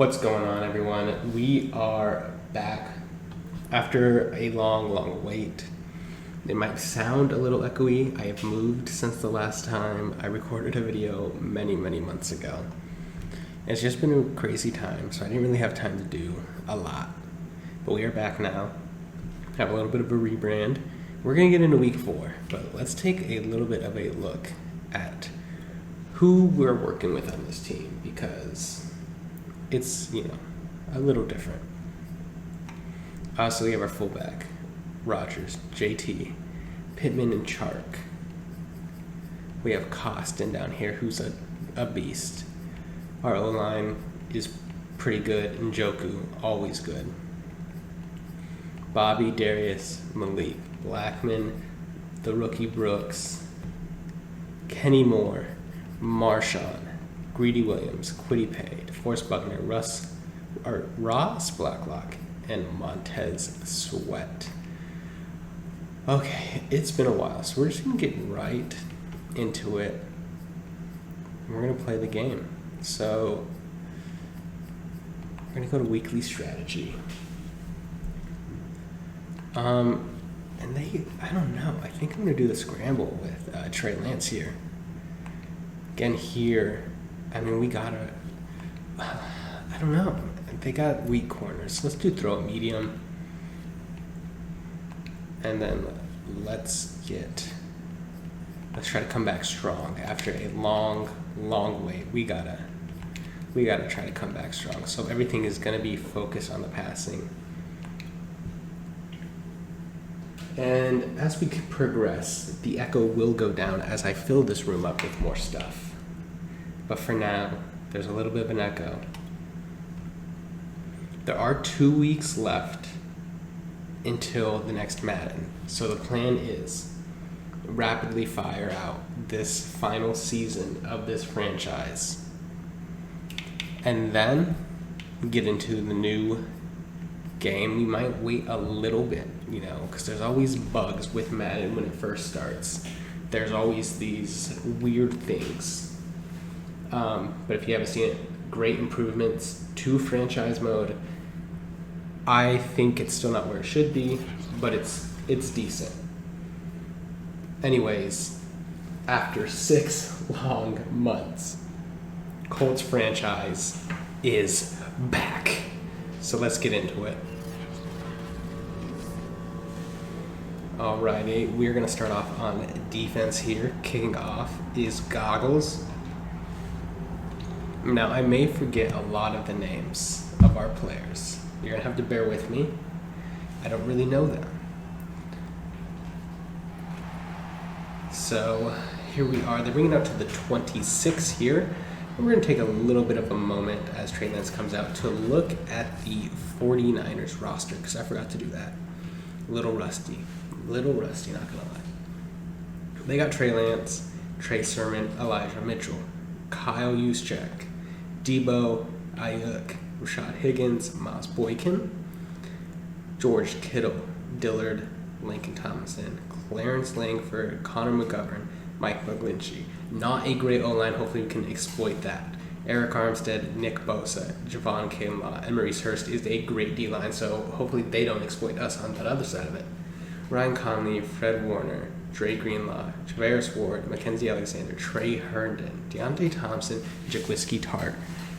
What's going on, everyone? We are back after a long wait. It might sound a little echoey. I have moved since the last time I recorded a video many months ago. It's just been a crazy time, so I didn't really have time to do a lot. But we are back now. Have a little bit of a rebrand. We're going to get into week 4, but let's take a little bit of a look at who we're working with on this team, because it's, a little different. So we have our fullback, Rogers, JT, Pittman, and Chark. We have Costin down here, who's a beast. Our O-line is pretty good, and Njoku, always good. Bobby, Darius, Malik, Blackman, the rookie Brooks, Kenny Moore, Marshawn, Greedy Williams, Quiddy Pay, DeForest Buckner, Ross Blacklock, and Montez Sweat. Okay, it's been a while, so we're just going to get right into it. We're going to play the game. So, we're going to go to weekly strategy. I don't know. I think I'm going to do the scramble with Trey Lance here. Again, here, we gotta, I don't know. They got weak corners. Let's do throw it medium. And then let's try to come back strong after a long wait. We gotta try to come back strong. So everything is gonna be focused on the passing. And as we progress, the echo will go down as I fill this room up with more stuff. But for now, there's a little bit of an echo. There are 2 weeks left until the next Madden. So the plan is rapidly fire out this final season of this franchise. And then get into the new game. We might wait a little bit, because there's always bugs with Madden when it first starts. There's always these weird things. But if you haven't seen it, great improvements to franchise mode. I think it's still not where it should be, but it's decent. Anyways, after 6 long months, Colts franchise is back. So let's get into it. Alrighty, we're going to start off on defense here. Kicking off is Goggles. Now, I may forget a lot of the names of our players. You're going to have to bear with me. I don't really know them. So, here we are. They're bringing it up to the 26 here. And we're going to take a little bit of a moment as Trey Lance comes out to look at the 49ers roster, because I forgot to do that. Little rusty, not going to lie. They got Trey Lance, Trey Sermon, Elijah Mitchell, Kyle Juszczyk, Debo, Ayuk, Rashad Higgins, Miles Boykin, George Kittle, Dillard, Lincoln Tomlinson, Clarence Langford, Connor McGovern, Mike McGlinchey. Not a great O-line. Hopefully we can exploit that. Eric Armstead, Nick Bosa, Javon Kinlaw, and Maurice Hurst is a great D-line, so hopefully they don't exploit us on that other side of it. Ryan Conley, Fred Warner, Dre Greenlaw, Javarius Ward, Mackenzie Alexander, Trey Herndon, Deontay Thompson, Jaquiski Tartt.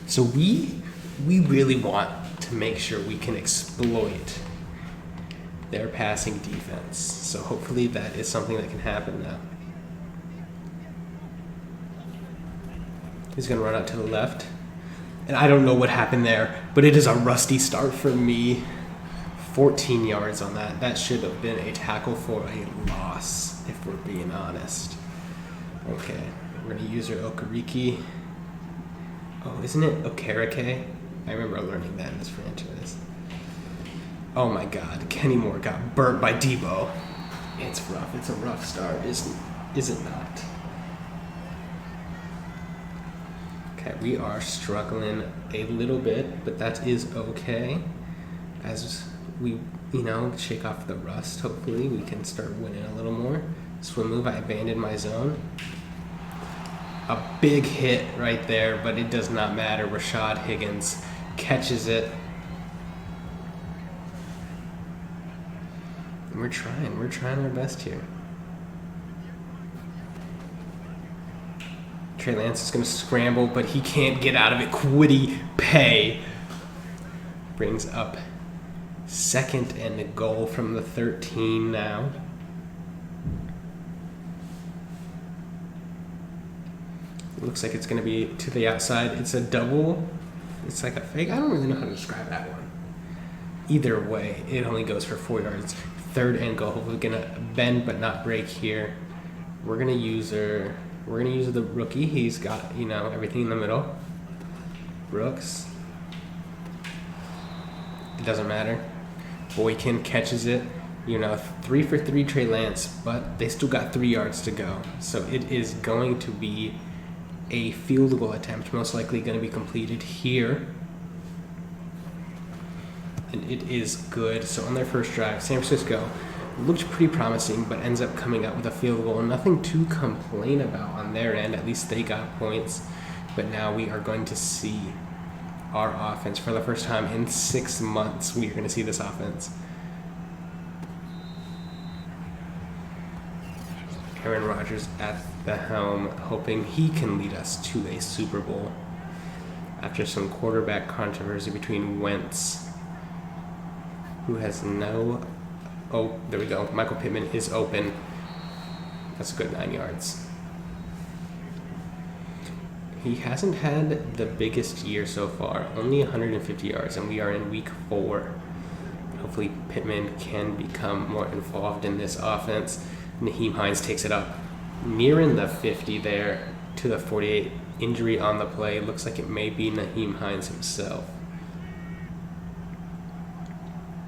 So we really want to make sure we can exploit their passing defense. So hopefully that is something that can happen now. He's going to run out to the left. And I don't know what happened there, but it is a rusty start for me. 14 yards on that. That should have been a tackle for a loss, if we're being honest. Okay, we're going to use our Okereke. Oh, isn't it Okereke? I remember learning that in this franchise. Oh my god, Kenny Moore got burnt by Debo. It's rough. It's a rough start, is it not? Okay, we are struggling a little bit, but that is okay. As we, shake off the rust, hopefully we can start winning a little more. Swim move, I abandoned my zone. A big hit right there, but it does not matter. Rashad Higgins catches it. And we're trying our best here. Trey Lance is going to scramble, but he can't get out of it. Quiddy Pay brings up 2nd and a goal from the 13 now. It looks like it's going to be to the outside. It's a double. It's like a fake. I don't really know how to describe that one. Either way, it only goes for 4 yards. 3rd and goal. We're going to bend but not break here. We're going to use the rookie. He's got, everything in the middle. Brooks. It doesn't matter. Boykin catches it. 3 for 3 Trey Lance, but they still got 3 yards to go. So it is going to be a field goal attempt, most likely going to be completed here. And it is good. So on their first drive, San Francisco looked pretty promising, but ends up coming out with a field goal. Nothing to complain about on their end. At least they got points. But now we are going to see our offense for the first time in 6 months. We are going to see this offense. Aaron Rodgers at the helm, hoping he can lead us to a Super Bowl after some quarterback controversy between Wentz, who has no... Oh, there we go. Michael Pittman is open. That's a good 9 yards. He hasn't had the biggest year so far, only 150 yards, and we are in week 4. Hopefully Pittman can become more involved in this offense. Nyheim Hines takes it up near in the 50 there to the 48. Injury on the play. Looks like it may be Nyheim Hines himself.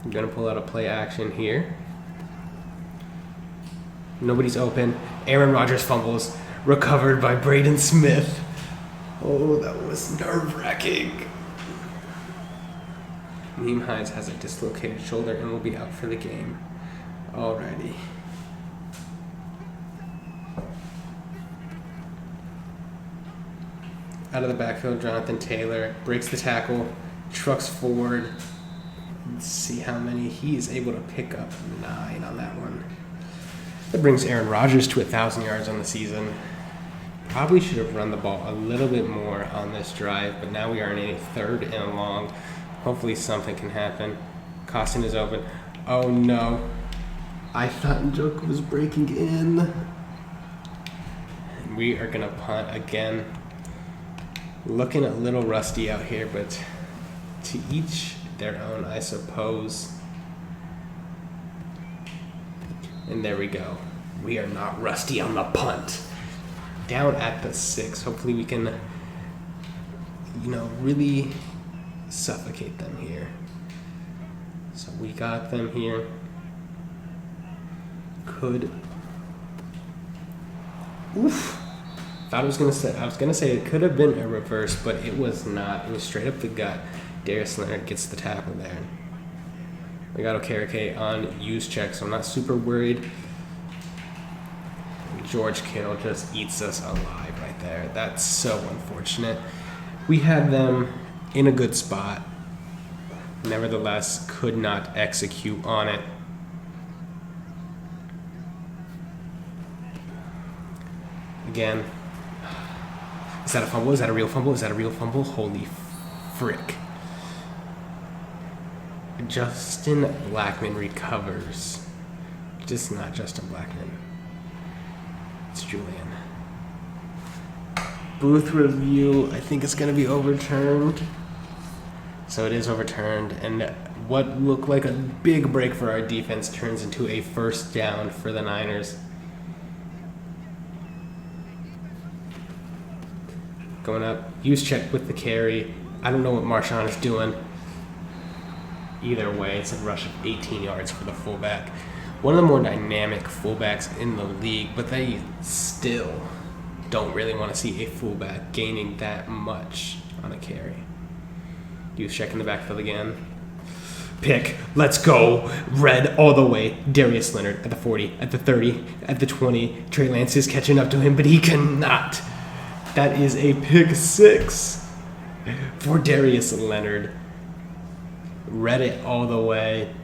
I'm going to pull out a play action here. Nobody's open. Aaron Rodgers fumbles. Recovered by Braden Smith. Oh, that was nerve-wracking. Nyheim Hines has a dislocated shoulder and will be out for the game. Alrighty. Out of the backfield, Jonathan Taylor breaks the tackle, trucks forward. Let's see how many he's able to pick up. 9 on that one. That brings Aaron Rodgers to 1,000 yards on the season. Probably should have run the ball a little bit more on this drive, but now we are in a 3rd and long. Hopefully something can happen. Costin is open. Oh no. I thought Njoku was breaking in. We are going to punt again. Looking a little rusty out here, but to each their own, I suppose. And there we go. We are not rusty on the punt. Down at the 6. Hopefully we can, really suffocate them here. So we got them here. Oof. I was gonna say it could have been a reverse, but it was not. It was straight up the gut. Darius Leonard gets the tackle there. We got Okereke on use check, so I'm not super worried. George Kittle just eats us alive right there. That's so unfortunate. We had them in a good spot. Nevertheless, could not execute on it. Again. Is that a fumble? Is that a real fumble? Is that a real fumble? Holy frick. Justin Blackman recovers. Just not Justin Blackman. It's Julian. Booth review. I think it's going to be overturned. So it is overturned. And what looked like a big break for our defense turns into a first down for the Niners. Going up, use check with the carry. I don't know what Marshawn is doing. Either way, it's a rush of 18 yards for the fullback. One of the more dynamic fullbacks in the league, but they still don't really want to see a fullback gaining that much on a carry. Use check in the backfield again. Pick, let's go. Red all the way. Darius Leonard at the 40, at the 30, at the 20. Trey Lance is catching up to him, but he cannot. That is a pick 6 for Darius Leonard. Read it all the way.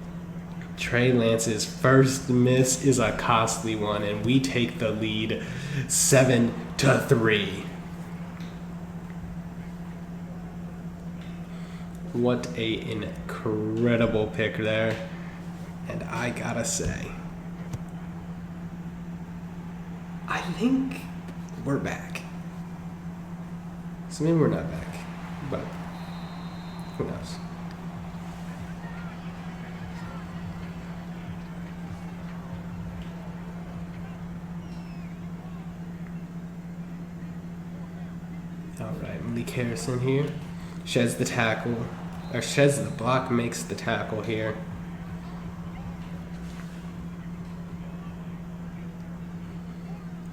Trey Lance's first miss is a costly one, and we take the lead 7-3. What a incredible pick there. And I gotta say, I think we're back. So maybe we're not back, but who knows? All right, Malik Harrison here sheds the tackle, or sheds the block, makes the tackle here.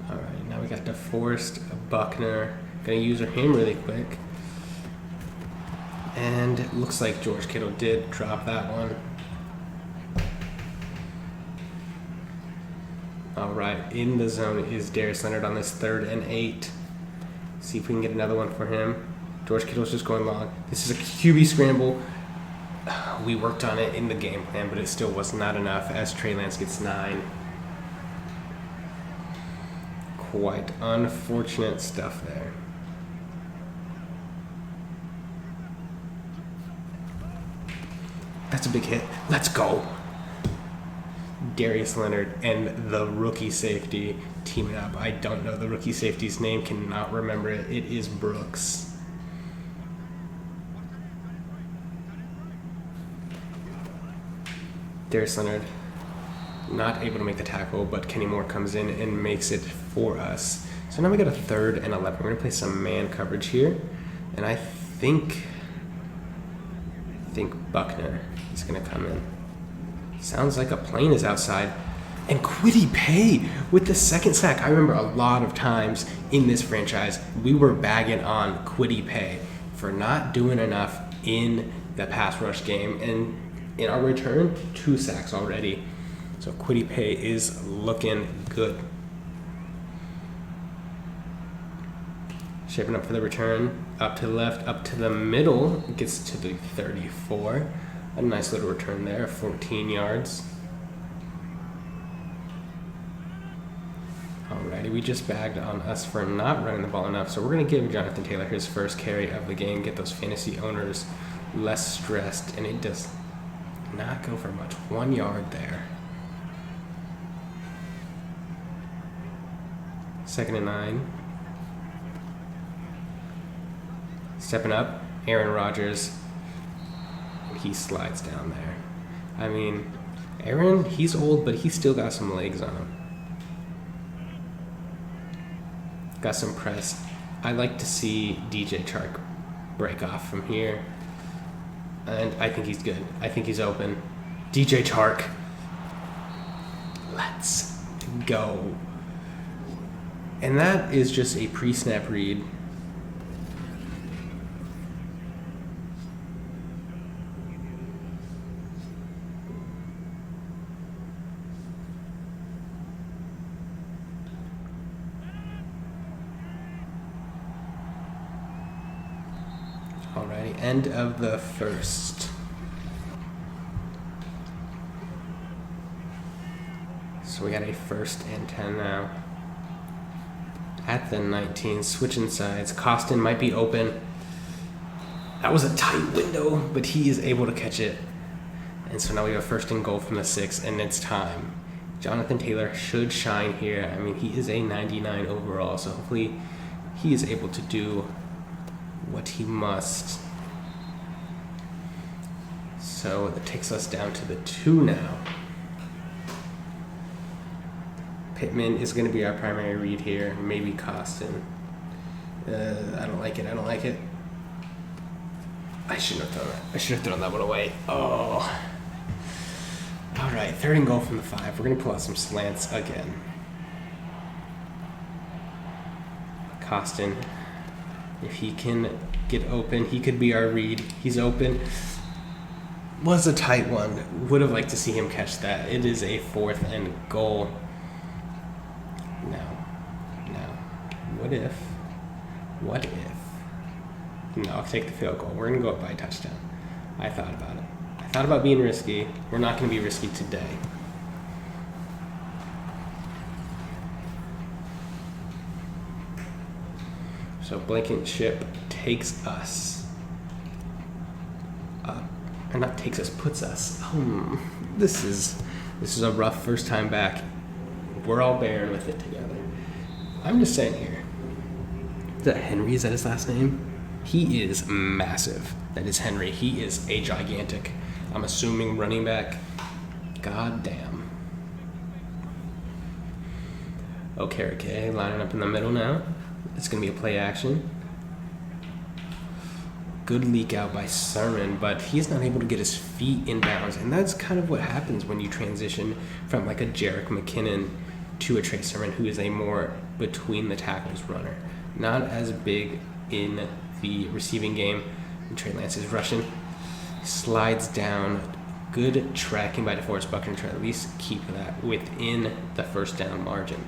All right, now we got DeForest Buckner. Gonna use him really quick. And it looks like George Kittle did drop that one. All right, in the zone is Darius Leonard on this 3rd and 8. See if we can get another one for him. George Kittle's just going long. This is a QB scramble. We worked on it in the game plan, but it still was not enough as Trey Lance gets 9. Quite unfortunate stuff there. That's a big hit. Let's go. Darius Leonard and the rookie safety teaming up. I don't know the rookie safety's name, cannot remember it. It is Brooks. Darius Leonard not able to make the tackle, but Kenny Moore comes in and makes it for us. So now we got a 3rd and 11. We're going to play some man coverage here. And I think Buckner is going to come in. Sounds like a plane is outside. And Kwity Paye with the 2nd sack. I remember a lot of times in this franchise, we were bagging on Kwity Paye for not doing enough in the pass rush game. And in our return, 2 sacks already. So Kwity Paye is looking good. Shaping up for the return. Up to the left, up to the middle. Gets to the 34. A nice little return there, 14 yards. Alrighty, we just bagged on us for not running the ball enough, so we're going to give Jonathan Taylor his first carry of the game, get those fantasy owners less stressed, and it does not go for much. 1 yard there. 2nd and 9. Stepping up, Aaron Rodgers. He slides down there. I mean, Aaron, he's old, but he's still got some legs on him. Got some press. I like to see DJ Chark break off from here. And I think he's good. I think he's open. DJ Chark. Let's go. And that is just a pre-snap read. Alrighty, end of the first. So we got a 1st and 10 now. At the 19, switching sides. Costin might be open. That was a tight window, but he is able to catch it. And so now we have 1st and goal from the 6, and it's time. Jonathan Taylor should shine here. I mean, he is a 99 overall, so hopefully he is able to do what he must. So that takes us down to the 2 now. Pittman is going to be our primary read here. Maybe Costin. I don't like it. I don't like it. I shouldn't have thrown it. I should have thrown that one away. Oh. All right, 3rd and goal from the 5. We're going to pull out some slants again. Costin, if he can get open, he could be our read. He's open. Was a tight one. Would have liked to see him catch that. It is a 4th and goal. No. What if? No, I'll take the field goal. We're going to go up by a touchdown. I thought about it. thought about being risky. We're not going to be risky today. So Blankenship takes us up, or not takes us, puts us. This is a rough first time back. We're all bearing with it together. I'm just saying here. Is that Henry? Is that his last name? He is massive. That is Henry. He is a gigantic. I'm assuming running back. God damn. Okay, lining up in the middle now. It's going to be a play action. Good leak out by Sermon, but he's not able to get his feet in bounds. And that's kind of what happens when you transition from like a Jerick McKinnon to a Trey Sermon, who is a more between the tackles runner. Not as big in the receiving game. And Trey Lance is rushing. Slides down. Good tracking by DeForest Buckner to at least keep that within the first down margin.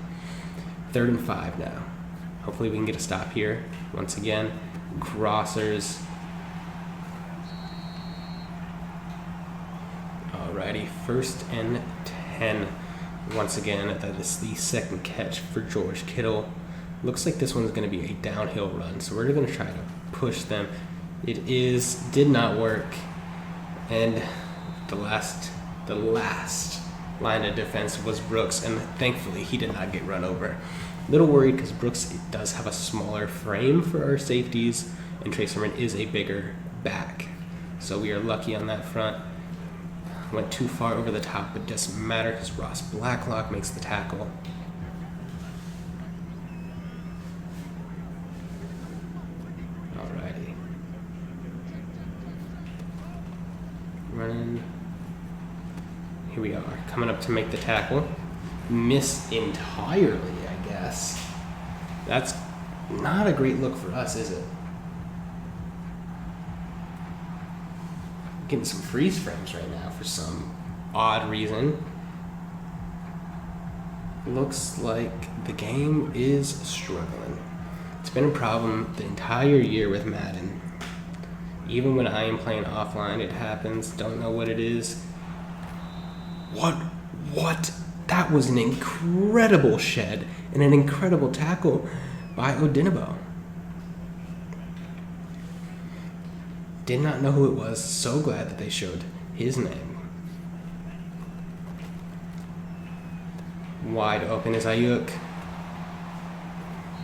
3rd and 5 now. Hopefully we can get a stop here. Once again, crossers. Alrighty, 1st and 10. Once again, that is the second catch for George Kittle. Looks like this one's going to be a downhill run, so we're going to try to push them. Did not work. And the last line of defense was Brooks, and thankfully he did not get run over. A little worried because Brooks does have a smaller frame for our safeties, and Trey Sermon is a bigger back. So we are lucky on that front. Went too far over the top, but doesn't matter because Ross Blacklock makes the tackle. Alrighty. Running. Here we are, coming up to make the tackle. Missed entirely, I guess. That's not a great look for us, is it? Getting some freeze frames right now for some odd reason. Looks like the game is struggling. It's been a problem the entire year with Madden. Even when I am playing offline, it happens. Don't know what it is. What? That was an incredible shed and an incredible tackle by Odinabo. Did not know who it was. So glad that they showed his name. Wide open is Ayuk.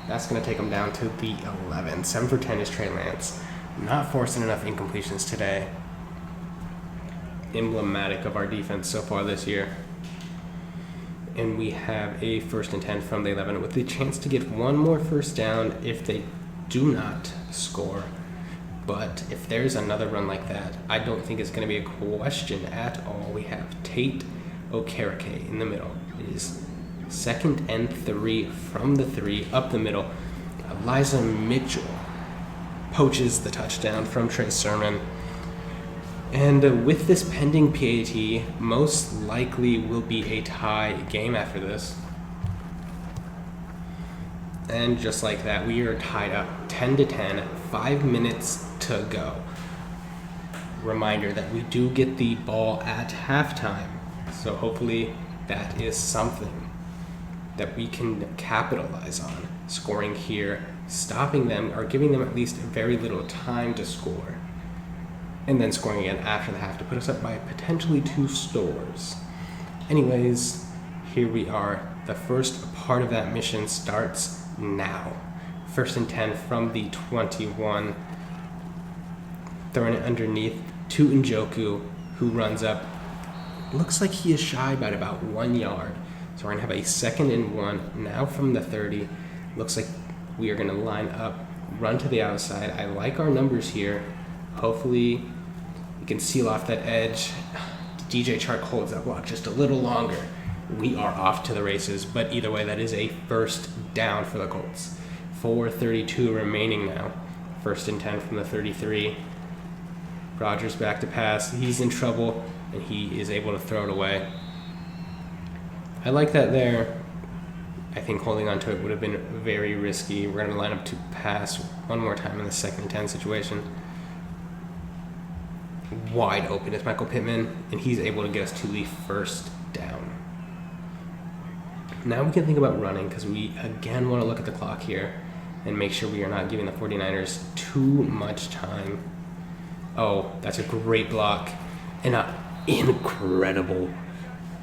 That's going to take him down to the 11. 7 for 10 is Trey Lance. Not forcing enough incompletions today. Emblematic of our defense so far this year. And we have a 1st and 10 from the 11 with the chance to get one more first down if they do not score. But if there's another run like that, I don't think it's going to be a question at all. We have Tate Okereke in the middle. It is 2nd and 3 from the 3 up the middle. Eliza Mitchell poaches the touchdown from Trey Sermon. And with this pending PAT, most likely will be a tie game after this. And just like that, we are tied up 10-10, 5 minutes to go. Reminder that we do get the ball at halftime. So hopefully that is something that we can capitalize on. Scoring here, stopping them, or giving them at least very little time to score. And then scoring again after the half to put us up by potentially 2 scores. Anyways, here we are. The first part of that mission starts now. 1st and 10 from the 21. Throwing it underneath to Njoku, who runs up. Looks like he is shy by about 1 yard. So we're going to have a 2nd and 1 now from the 30. Looks like we are going to line up, run to the outside. I like our numbers here. Hopefully we can seal off that edge. DJ Chark holds that block just a little longer. We are off to the races, but either way, that is a 1st down for the Colts. 4:32 remaining now. 1st and 10 from the 33. Rodgers back to pass. He's in trouble, and he is able to throw it away. I like that there. I think holding on to it would have been very risky. We're going to line up to pass one more time in the 2nd and 10 situation. wide open is Michael Pittman, and he's able to get us to the first down. Now we can think about running, because we again want to look at the clock here and make sure we are not giving the 49ers too much time. Oh, that's a great block. And an incredible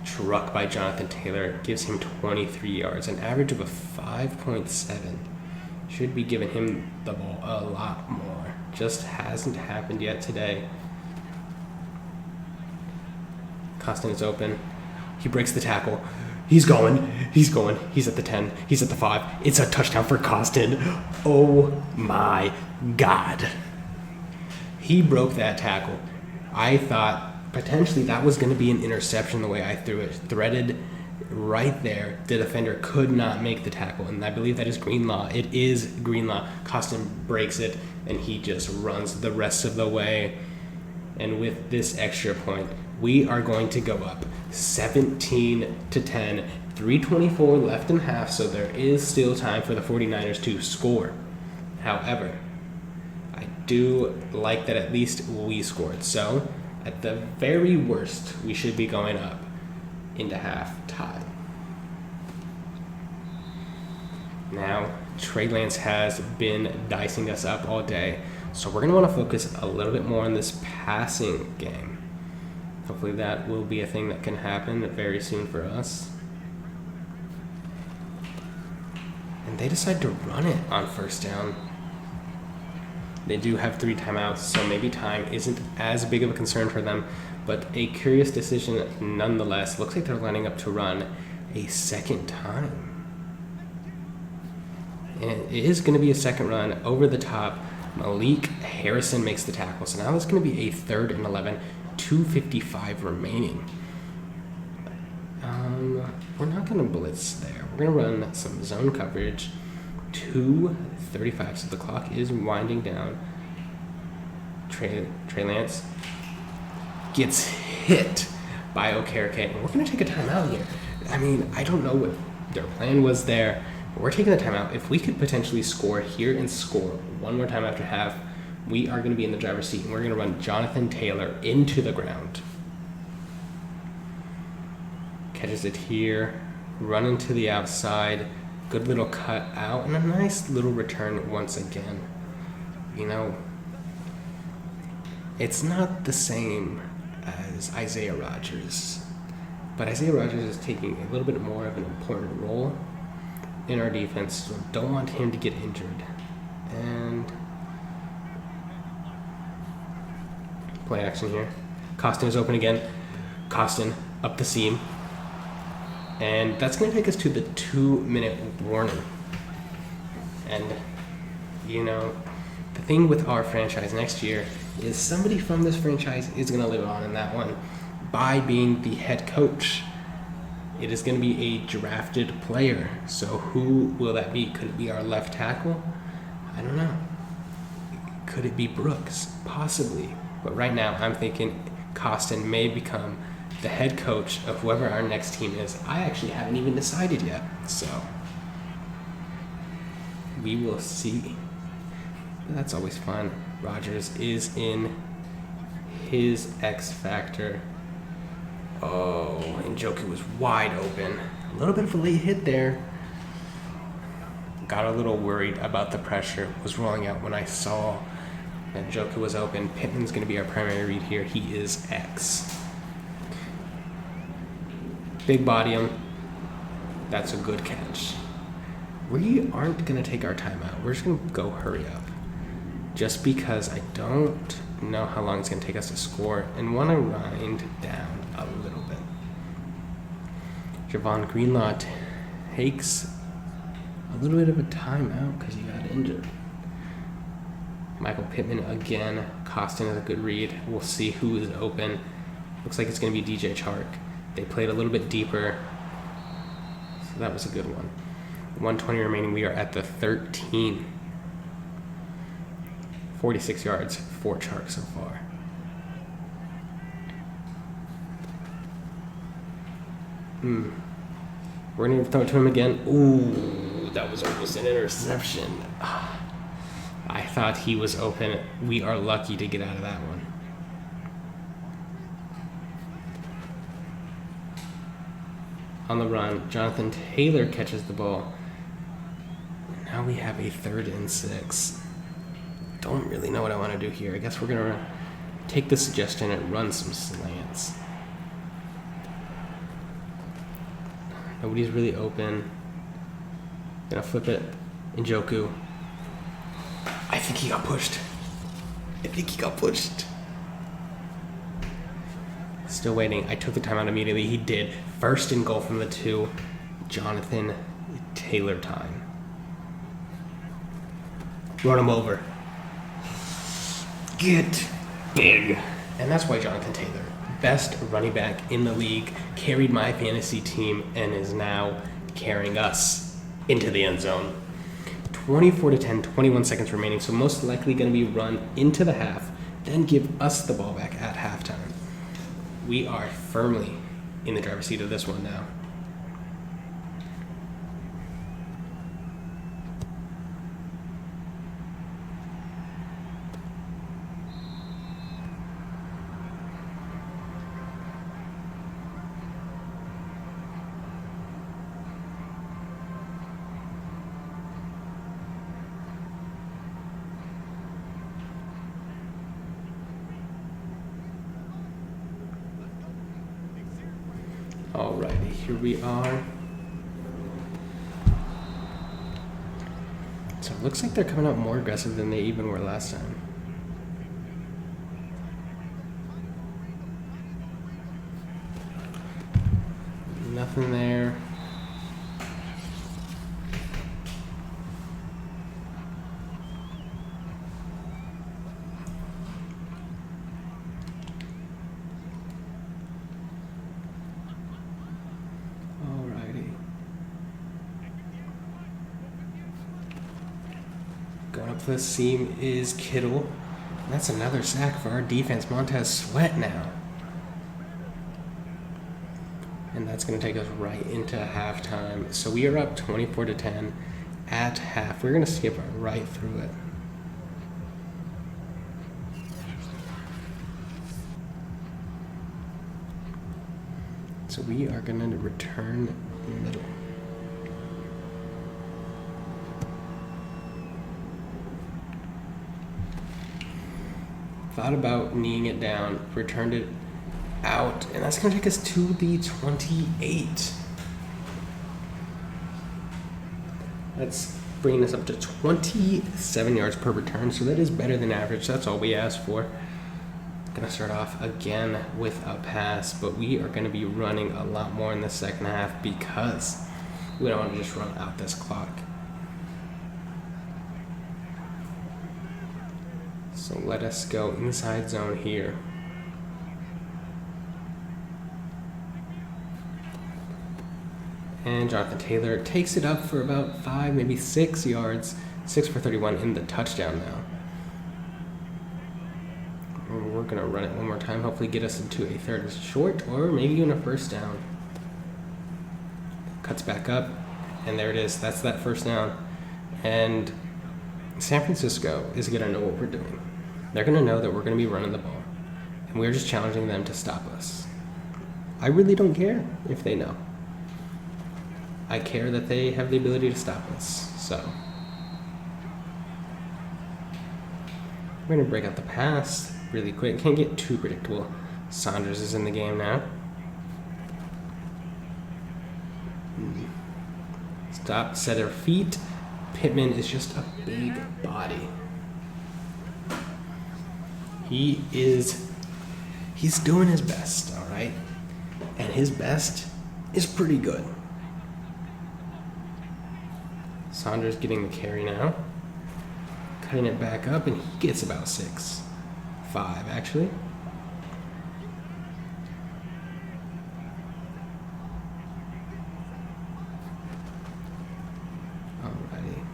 truck by Jonathan Taylor. Gives him 23 yards, an average of a 5.7. Should be giving him the ball a lot more. Just hasn't happened yet today. Costin is open. He breaks the tackle. He's going. He's at the 10. He's at the 5. It's a touchdown for Costin. Oh my God. He broke that tackle. I thought potentially that was going to be an interception the way I threw it. Threaded right there. The defender could not make the tackle, and I believe that is Greenlaw. It is Greenlaw. Costin breaks it, and he just runs the rest of the way. And with this extra point, we are going to go up 17-10, 3:24 left in half, so there is still time for the 49ers to score. However, I do like that at least we scored. So, at the very worst, we should be going up into half time. Now, Trey Lance has been dicing us up all day, so we're going to want to focus a little bit more on this passing game. Hopefully that will be a thing that can happen very soon for us. And they decide to run it on first down. They do have 3 timeouts, so maybe time isn't as big of a concern for them, but a curious decision nonetheless. Looks like they're lining up to run a second time. And it is going to be a second run over the top. Malik Harrison makes the tackle, so now it's going to be a 3rd and 11, 2:55 remaining. We're not going to blitz there. We're going to run some zone coverage. 2:35, so the clock is winding down. Trey Lance gets hit by Okereke, and we're going to take a timeout here. I mean, I don't know what their plan was there, but we're taking the timeout. If we could potentially score here and score one more time after half, we are going to be in the driver's seat, and we're going to run Jonathan Taylor into the ground. Catches it here, running to the outside, good little cut out, and a nice little return once again. You know, it's not the same as Isaiah Rodgers, but Isaiah Rodgers is taking a little bit more of an important role in our defense, so don't want him to get injured. And play action here. Costin is open again. Costin up the seam. And that's going to take us to the 2-minute warning. And, you know, the thing with our franchise next year is somebody from this franchise is going to live on in that one by being the head coach. It is going to be a drafted player. So who will that be? Could it be our left tackle? I don't know. Could it be Brooks? Possibly. But right now, I'm thinking Costin may become the head coach of whoever our next team is. I actually haven't even decided yet, so we will see. But that's always fun. Rodgers is in his X factor. Oh, and Njoku was wide open. A little bit of a late hit there. Got a little worried about the pressure was rolling out when I saw that Njoku was open. Pittman's going to be our primary read here. He is X. Big body him. That's a good catch. We aren't going to take our timeout. We're just going to go hurry up. Just because I don't know how long it's going to take us to score and want to wind down a little bit. Javon Greenlaw takes a little bit of a timeout because he got injured. Michael Pittman again. Costin is a good read. We'll see who is open. Looks like it's going to be DJ Chark. They played a little bit deeper, so that was a good one. 1:20 remaining. We are at the 13. 46 yards for Chark so far. We're going to throw it to him again. Ooh, that was almost an interception. I thought he was open. We are lucky to get out of that one. on the run. Jonathan Taylor catches the ball. Now we have a 3rd and 6. Don't really know what I want to do here. I guess we're going to take the suggestion and run some slants. Nobody's really open. Gonna flip it. Njoku. I think he got pushed. Still waiting. I took the timeout immediately. He did. 1st and goal from the 2. Jonathan Taylor time. Run him over. Get big. And that's why Jonathan Taylor, best running back in the league, carried my fantasy team and is now carrying us into the end zone. 24-10, 21 seconds remaining, so most likely going to be run into the half, then give us the ball back at halftime. We are firmly in the driver's seat of this one now. Alrighty, here we are. So it looks like they're coming out more aggressive than they even were last time. Nothing there. Going up the seam is Kittle. That's another sack for our defense. Montez Sweat now. And that's going to take us right into halftime. So we are up 24-10 at half. We're going to skip right through it. So we are going to return middle. Thought about kneeing it down, returned it out, and that's going to take us to the 28. That's bringing us up to 27 yards per return, so that is better than average. That's all we asked for. Going to start off again with a pass, but we are going to be running a lot more in the second half because we don't want to just run out this clock. So let us go inside zone here. And Jonathan Taylor takes it up for about 5, maybe 6 yards. 6 for 31 in the touchdown now. We're going to run it one more time, hopefully get us into a 3rd and short, or maybe even a 1st down. Cuts back up, and there it is. That's that 1st down. And San Francisco is going to know what we're doing. They're going to know that we're going to be running the ball, and we're just challenging them to stop us. I really don't care if they know. I care that they have the ability to stop us. So we're going to break out the pass really quick. Can't get too predictable. Saunders is in the game now. Stop, set our feet. Pittman is just a big body. He's doing his best, all right? And his best is pretty good. Saunders getting the carry now. Cutting it back up, and he gets about 6. 5, actually. Alrighty.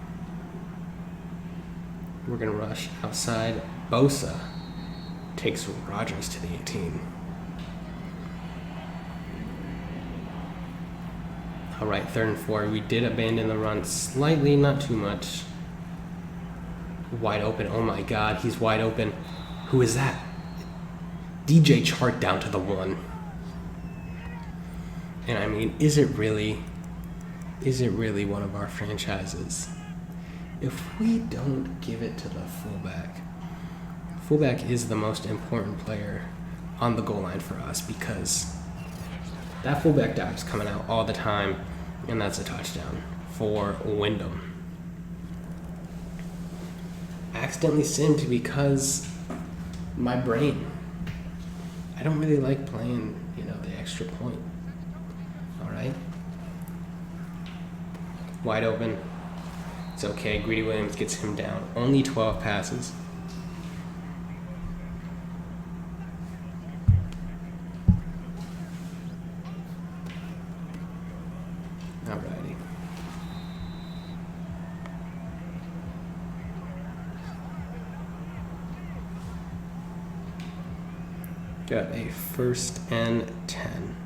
We're going to rush outside. Bosa takes Rodgers to the 18. All right, 3rd and 4. We did abandon the run slightly, not too much. Wide open. Oh my God, he's wide open. Who is that? DJ Chark down to the 1. And I mean, is it really one of our franchises if we don't give it to the fullback? Fullback is the most important player on the goal line for us because that fullback dive's coming out all the time, and that's a touchdown for Wyndham. Accidentally simmed because my brain. I don't really like playing, the extra point. All right. Wide open. It's okay. Greedy Williams gets him down. Only 12 passes. Alrighty. Got a 1st and 10.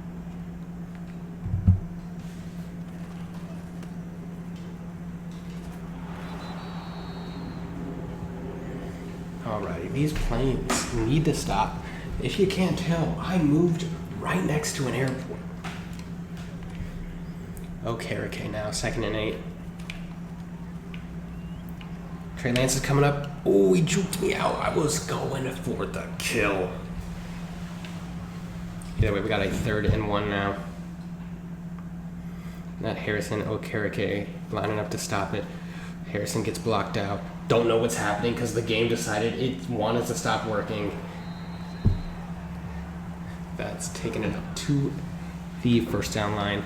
Alrighty, these planes need to stop. If you can't tell, I moved right next to an airport. Okay, now 2nd and 8. Trey Lance is coming up. Oh, he juked me out. I was going for the kill. Either way, we got a 3rd and 1 now. Not Harrison, Okereke lining up to stop it. Harrison gets blocked out. Don't know what's happening because the game decided it wanted to stop working. That's taking it up to the 1st down line.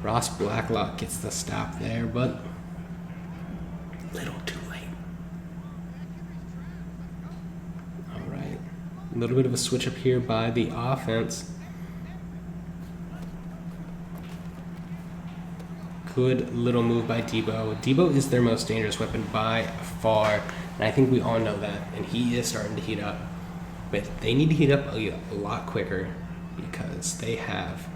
Ross Blacklock gets the stop there, but a little too late. All right. A little bit of a switch up here by the offense. Good little move by Debo. Debo is their most dangerous weapon by far, and I think we all know that, and he is starting to heat up. But they need to heat up a lot quicker because they have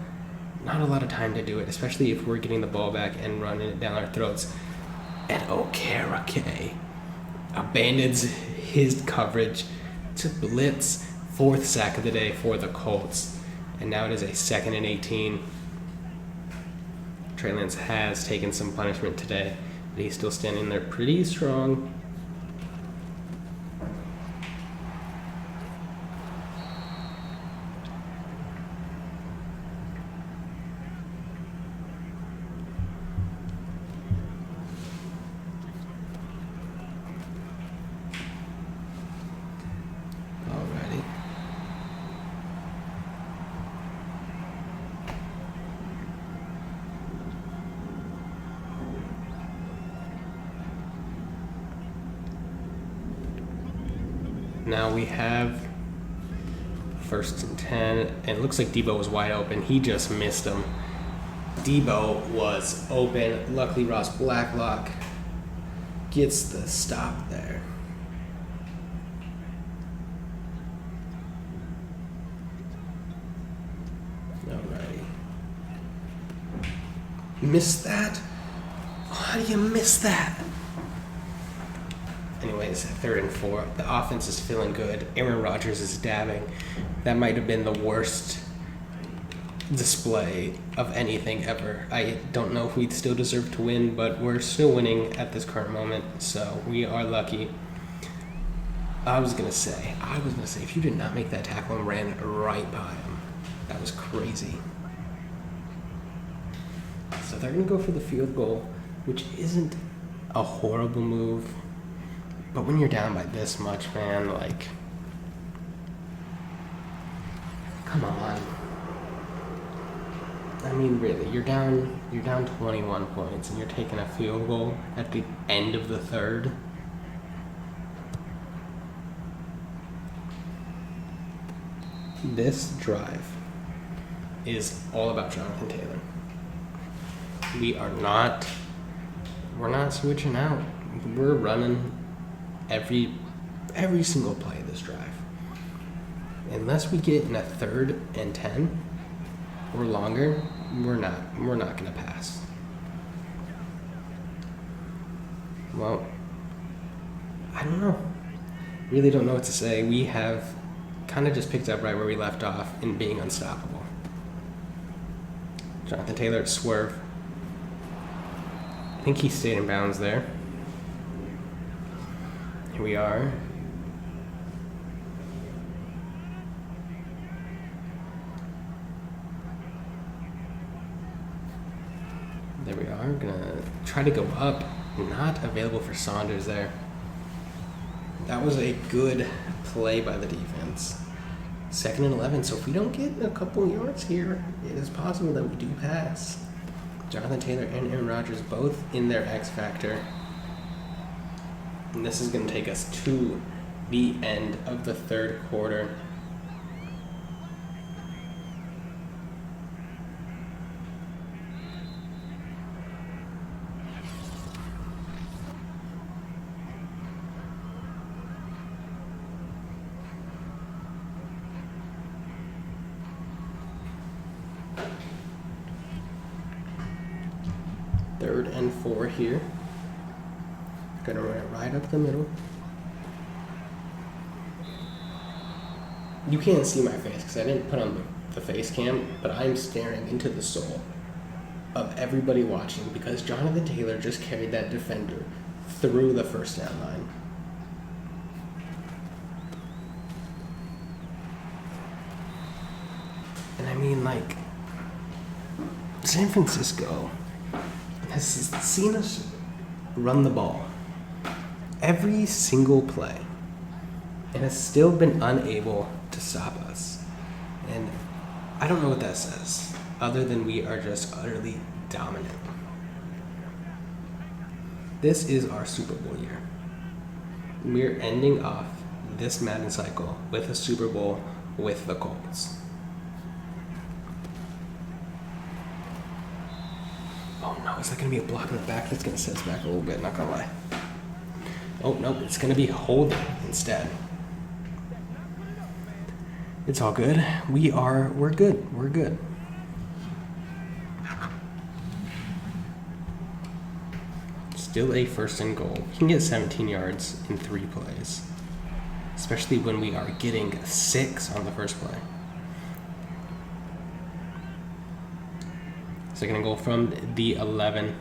not a lot of time to do it, especially if we're getting the ball back and running it down our throats. And Okereke abandons his coverage to blitz. 4th sack of the day for the Colts, and now it is a 2nd and 18. Trey Lance has taken some punishment today, but he's still standing there pretty strong. Alrighty. Now we have 1st and 10, and it looks like Debo was wide open. He just missed him. Debo was open. Luckily, Ross Blacklock gets the stop there. Alrighty. Missed that? How do you miss that? Anyways, 3rd and 4. The offense is feeling good. Aaron Rodgers is dabbing. That might have been the worst display of anything ever. I don't know if we still deserve to win, but we're still winning at this current moment, so we are lucky. I was gonna say, if you did not make that tackle and ran right by him, that was crazy. So they're gonna go for the field goal, which isn't a horrible move. But when you're down by this much, man, come on. I mean, really, you're down 21 points, and you're taking a field goal at the end of the 3rd. This drive is all about Jonathan Taylor. We're not switching out. We're running every single play of this drive. Unless we get in a 3rd and 10 or longer, we're not gonna pass. Well, I don't know. Really don't know what to say. We have kind of just picked up right where we left off in being unstoppable. Jonathan Taylor swerve. I think he stayed in bounds there. Here we are. There we are. Gonna try to go up. Not available for Saunders there. That was a good play by the defense. 2nd and 11. So if we don't get a couple yards here, it is possible that we do pass. Jonathan Taylor and Aaron Rodgers both in their X factor. And this is going to take us to the end of the 3rd quarter. Third and 4 here. Gonna run it right up the middle. You can't see my face because I didn't put on the face cam, but I'm staring into the soul of everybody watching because Jonathan Taylor just carried that defender through the first down line. And I mean, like, San Francisco has seen us run the ball every single play and has still been unable to stop us. And I don't know what that says, other than we are just utterly dominant. This is our Super Bowl year. We're ending off this Madden cycle with a Super Bowl with the Colts. Oh no, is that going to be a block in the back? That's going to set us back a little bit, not going to lie. Oh no, it's going to be holding instead. It's all good. We're good. We're good. Still a 1st and goal. We can get 17 yards in 3 plays, especially when we are getting 6 on the first play. So going to go from the 11,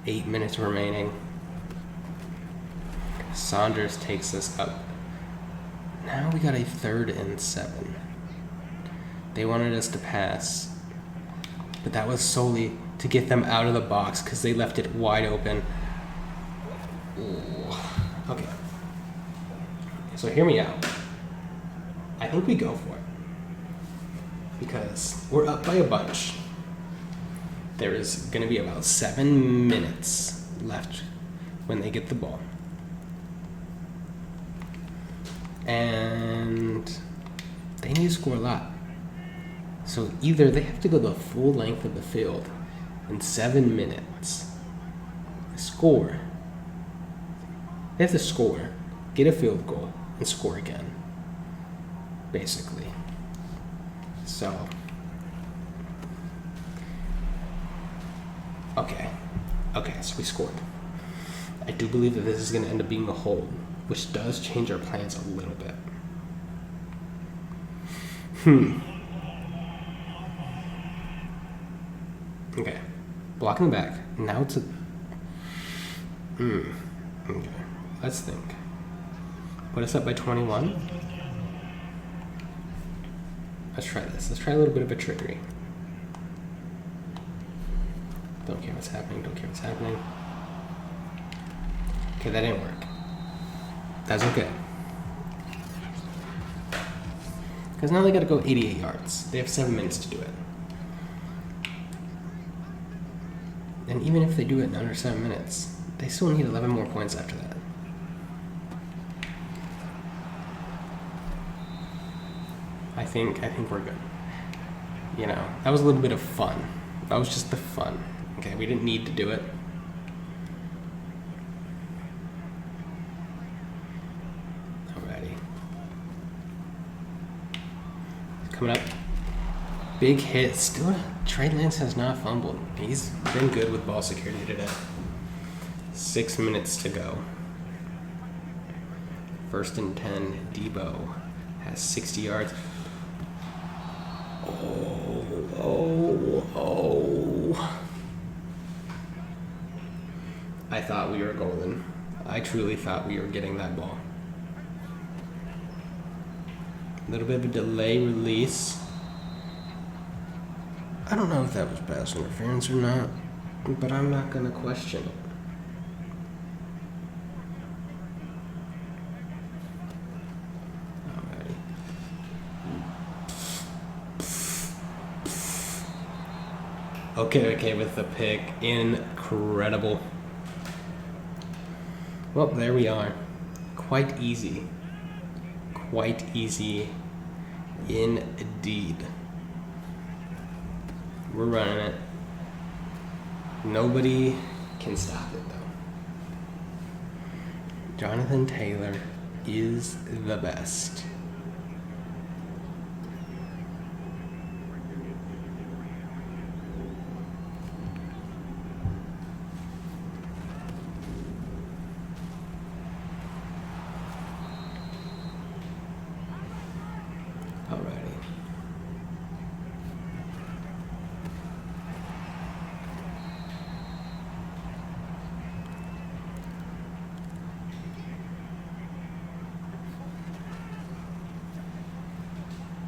8 minutes remaining. Saunders takes us up. Now we got a 3rd and 7. They wanted us to pass, but that was solely to get them out of the box because they left it wide open. Ooh. Okay. So hear me out. I think we go for it because we're up by a bunch. There is going to be about 7 minutes left when they get the ball. And they need to score a lot. So either they have to go the full length of the field in 7 minutes, score. They have to score, get a field goal, and score again, basically. So, okay, so we scored. I do believe that this is going to end up being a hold, which does change our plans a little bit. Okay, blocking the back. Now it's a... Okay, let's think. Put us up by 21. Let's try this. Let's try a little bit of a trickery. Don't care what's happening. Okay, that didn't work. That's okay. Because now they got to go 88 yards. They have 7 minutes to do it. And even if they do it in under 7 minutes, they still need 11 more points after that. I think we're good. You know, that was a little bit of fun. That was just the fun. Okay, we didn't need to do it. Alrighty. Coming up. Big hit. Still, Trey Lance has not fumbled. He's been good with ball security today. 6 minutes to go. 1st and 10. Debo has 60 yards. Oh. Oh. I thought we were golden. I truly thought we were getting that ball. A little bit of a delay release. I don't know if that was pass interference or not, but I'm not going to question it. Okay, with the pick. Incredible. Well, there we are. Quite easy. Quite easy indeed. We're running it. Nobody can stop it, though. Jonathan Taylor is the best.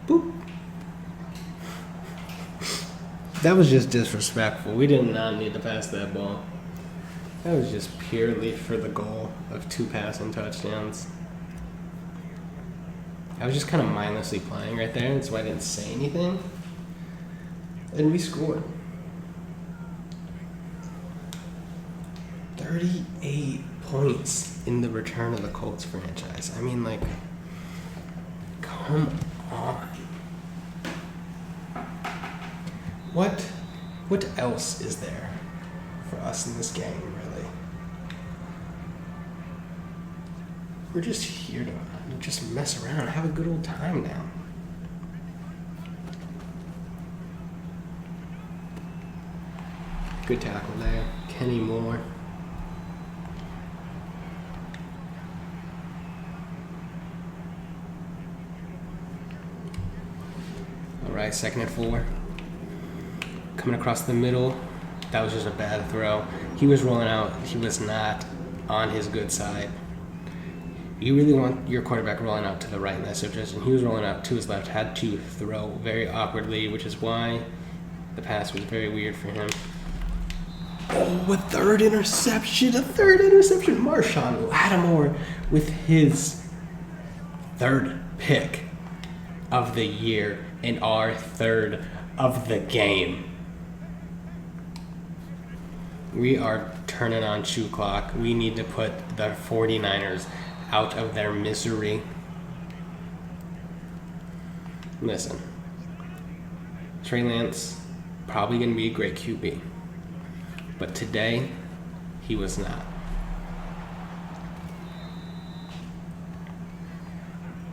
Boop. That was just disrespectful. We did not need to pass that ball. That was just purely for the goal of 2 passing touchdowns. I was just kind of mindlessly playing right there, and so I didn't say anything. And we scored. 38 points in the return of the Colts franchise. I mean, like, come on. What else is there for us in this game, really? We're just here to just mess around, have a good old time now. Good tackle there. Kenny Moore. All right, 2nd and 4. Coming across the middle. That was just a bad throw. He was rolling out. He was not on his good side. You really want your quarterback rolling out to the right in that situation. He was rolling out to his left, had to throw very awkwardly, which is why the pass was very weird for him. Oh, a third interception. Marshawn Lattimore with his 3rd pick of the year and our 3rd of the game. We are turning on shoe clock. We need to put the 49ers out of their misery. Listen, Trey Lance, probably going to be a great QB. But today, he was not.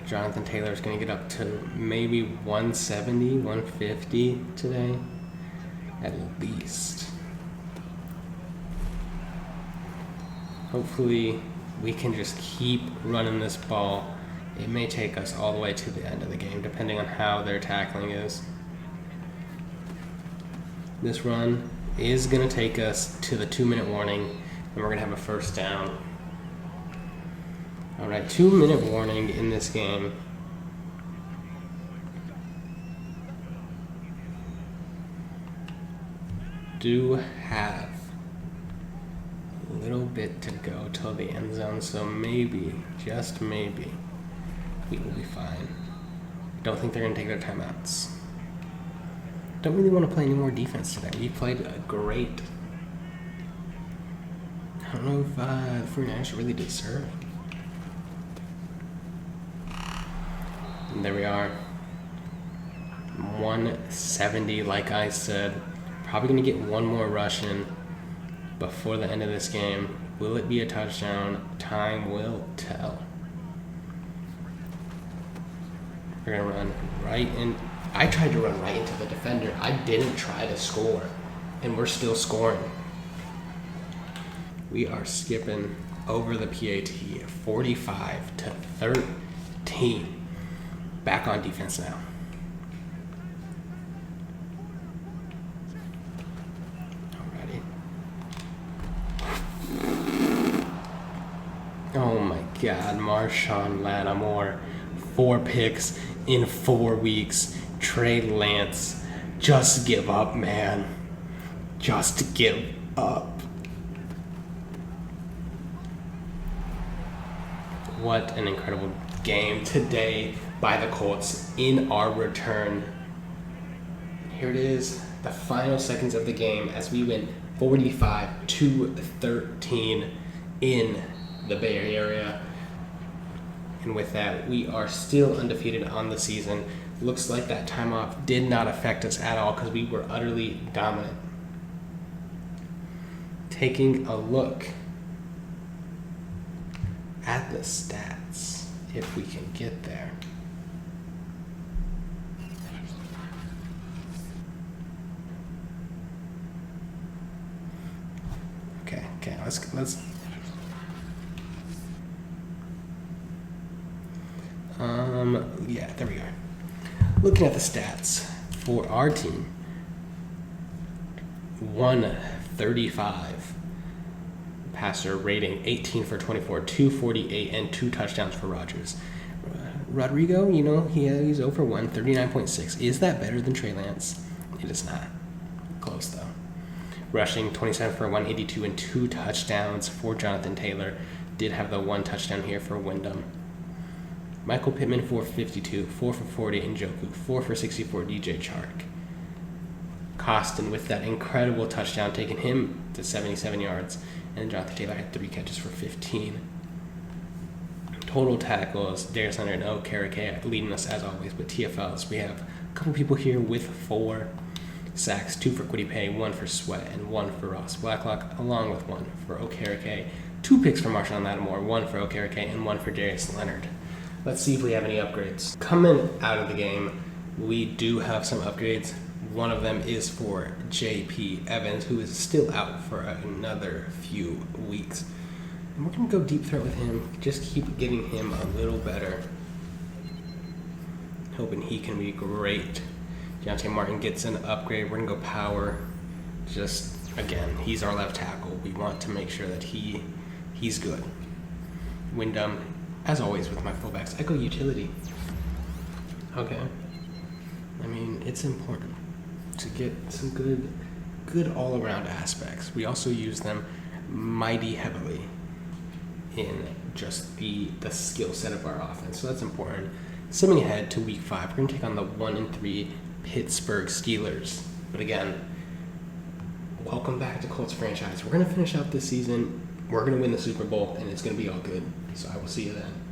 Jonathan Taylor is going to get up to maybe 170, 150 today, at least. Hopefully, we can just keep running this ball. It may take us all the way to the end of the game, depending on how their tackling is. This run is going to take us to the 2-minute warning, and we're going to have a 1st down. All right, 2-minute warning in this game. Do have a little bit to go till the end zone, so maybe, just maybe, we will be fine. Don't think they're going to take their timeouts. Don't really want to play any more defense today. We played great. I don't know if the 49ers really deserve it. And there we are. 170, like I said. Probably going to get one more rush in before the end of this game. Will it be a touchdown? Time will tell. We're going to run right in. I tried to run right into the defender. I didn't try to score, and we're still scoring. We are skipping over the PAT, 45-13. Back on defense now. God, Marshawn Lattimore, 4 picks in 4 weeks. Trey Lance, just give up, man. Just give up. What an incredible game today by the Colts in our return. Here it is, the final seconds of the game as we win 45-13 in the Bay Area. And with that, we are still undefeated on the season. Looks like that time off did not affect us at all because we were utterly dominant. Taking a look at the stats, if we can get there. Okay, let's yeah, there we are. Looking at the stats for our team, 135 passer rating, 18 for 24, 248, and 2 touchdowns for Rodgers. Rodrigo, he's 0 for 1, 39.6. Is that better than Trey Lance? It is not. Close, though. Rushing, 27 for 182 and 2 touchdowns for Jonathan Taylor. Did have the 1 touchdown here for Wyndham. Michael Pittman, 4 for 52, 4 for 40, and Njoku, 4 for 64, DJ Chark. Costin with that incredible touchdown, taking him to 77 yards. And Jonathan Taylor had 3 catches for 15. Total tackles, Darius Leonard and Okereke leading us as always with TFLs. We have a couple people here with 4 sacks, 2 for Kwity Paye, 1 for Sweat, and 1 for Ross Blacklock, along with 1 for Okereke. 2 picks for Marshawn Lattimore, 1 for Okereke, and 1 for Darius Leonard. Let's see if we have any upgrades. Coming out of the game, we do have some upgrades. One of them is for J.P. Evans, who is still out for another few weeks. And we're going to go deep threat with him, just keep getting him a little better. Hoping he can be great. Deontay Martin gets an upgrade. We're going to go power. Just, again, he's our left tackle. We want to make sure that he's good. Wyndham, as always with my fullbacks, I go utility. Okay. I mean, it's important to get some good all-around aspects. We also use them mighty heavily in just the skill set of our offense, so that's important. Simming ahead to week 5, we're going to take on the 1-3 Pittsburgh Steelers. But again, welcome back to Colts franchise. We're going to finish out this season. We're going to win the Super Bowl, and it's going to be all good. So I will see you then.